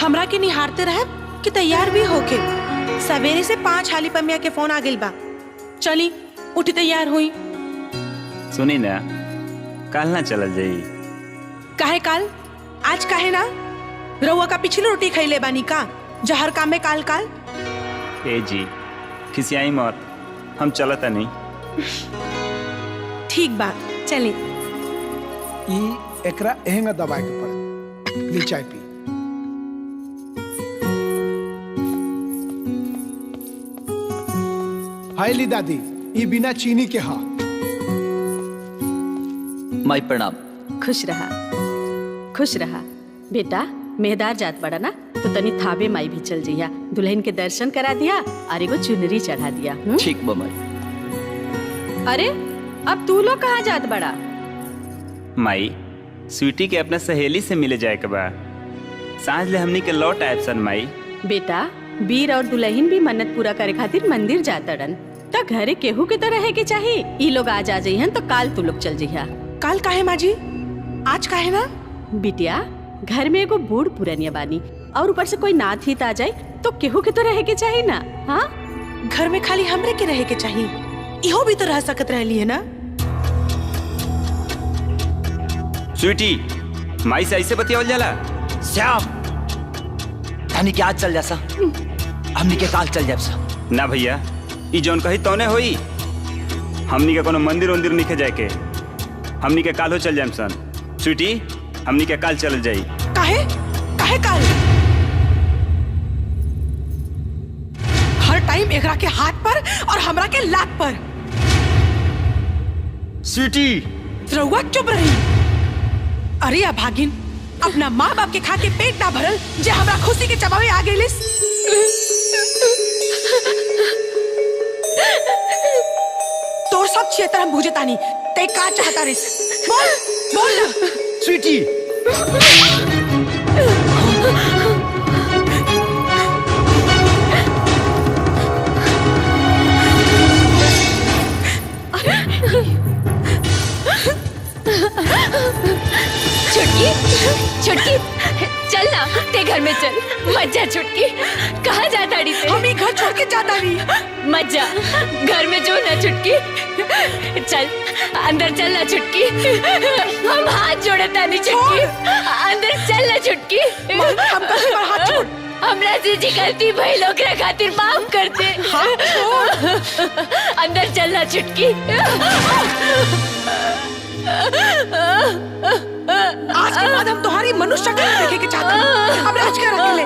हमरा के निहारते रहे कि तैयार भी होके। सवेरे से 5 हाली पमिया के फोन आ गइल बा। चली उठी तैयार हुई। सुनी ना, काल ना चलल जाई। काहे काल? आज काहे ना? रउआ का पिछली रोटी खइले बानी का? जहर काम में काल काल। ए जी खिसियाई मत, हम चलता नहीं। ठीक बा चली। एकरा एहंगा दबाए के पड़े। ली चाय पी। हाय ली दादी, ये बिना चीनी के हा। माई प्रणाम। खुश रहा बेटा। मेहदार जात बड़ा ना तो तनी थाबे माई भी चल जइया। दुल्हन के दर्शन करा दिया और एगो चुनरी चढ़ा दिया। ठीक बा माई। अरे अब तू लोग कहाँ जात बड़ा? माई स्वीटी के अपना सहेली से मिले जाए के बा। सांझ ले हमनी के लौट आए सन माई। बेटा वीर और दुल्हन भी मन्नत पूरा करे खातिर मंदिर जातड़न त घरे केहू के तो रहे के चाहिए। ई लोग आज आ जइहन तो काल तू लोग चल जइहा। काल काहे माँ जी? आज काहे ना? बिटिया घर में एगो बूढ़ पुरनिया बानी और ऊपर से कोई नाथ हित आ जाए तो केहू के तो रहे के चाहिए ना। हाँ घर में खाली हमरे के रहे के चाहिए। इहो भी तो रह सकत रहली है ना। स्वीटी माई से ऐसे बतियावल जाला? श्याम धनी के आज चल जा सा, हमनी के काल चल जाब सा। ना भैया, ई जौन कही तौने होई। हमनी के कोनो मंदिर वंदिर निखे जाए के। हमनी के काल हो चल जाए सन। स्वीटी हमनी के काल चल जाई। काहे? काहे काल? हर टाइम एकरा के हाथ पर और हमरा के लात पर। स्वीटी रउआ चुप रही। अरे अभागिन, अपना माँ बाप के खा के पेट ना भरल जे हमरा खुशी के चबावे आ गइलिस। तोर सब क्षेत्र हम बुझे तानी। ते का चाहता रिस? बोल ना। स्वीटी छुटकी चल ना, ते घर में चल। मत जा छुटकी। कहाँ जाता डी से? हम ही घर छोड़ के जाता नहीं। मत जा, घर में जो ना छुटकी। चल अंदर चल ना छुटकी। हम हाथ जोड़ता नहीं छुटकी। अंदर चल ना छुटकी। हम कैसे पर हाथ छोड़? हमरा से जी गलती भाई लोग खातिर माफ करते। अंदर चल ना छुटकी। आज के बाद हम तुम्हारी मनुष्य शक्ल देखे के चाहते हैं। अब राज कर अकेले।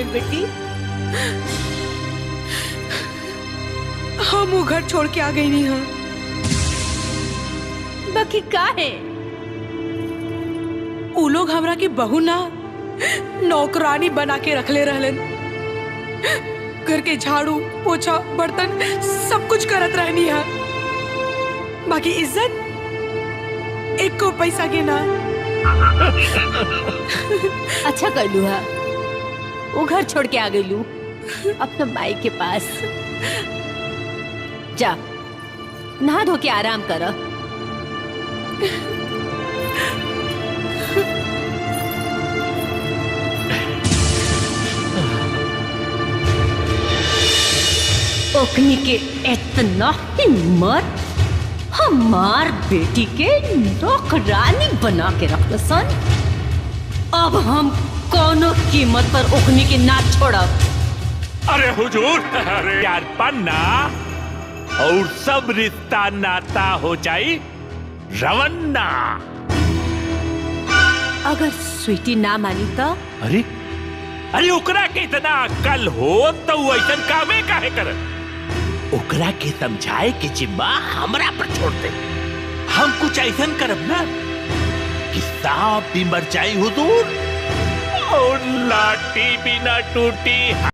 बेटी हम वो घर छोड़ के आ गई नहीं। हाँ बाकी का है? उ लोग हमरा की बहू ना नौकरानी बना के रख ले रहलन। घर के झाड़ू पोछा बर्तन सब कुछ करत रहनी है। बाकी इज्जत एक को पैसा के ना। अच्छा कर लू है, वो घर छोड़ के आ गई लू अपना माई के पास। जा नहा धो के आराम कर। ओकनी के इतना हिम्मत, हमार बेटी के नौकरानी बना के रखल सन। अब हम कोनो कीमत पर ओखनी के ना छोड़ब। अरे हुजूर, अरे यार पन्ना और सब रिश्ता नाता हो जाई रवन्ना। अगर स्वीटी ना मानी तो? अरे अरे ओकरा के इतना अक्ल हो तो वो ऐसा कामे काहे कर? ओकरा के समझाए के जिम्मा हमरा पर छोड़ दे। हम कुछ ऐसा करब ना कि सांप भी मर जाई हुजूर और लाठी भी ना टूटी।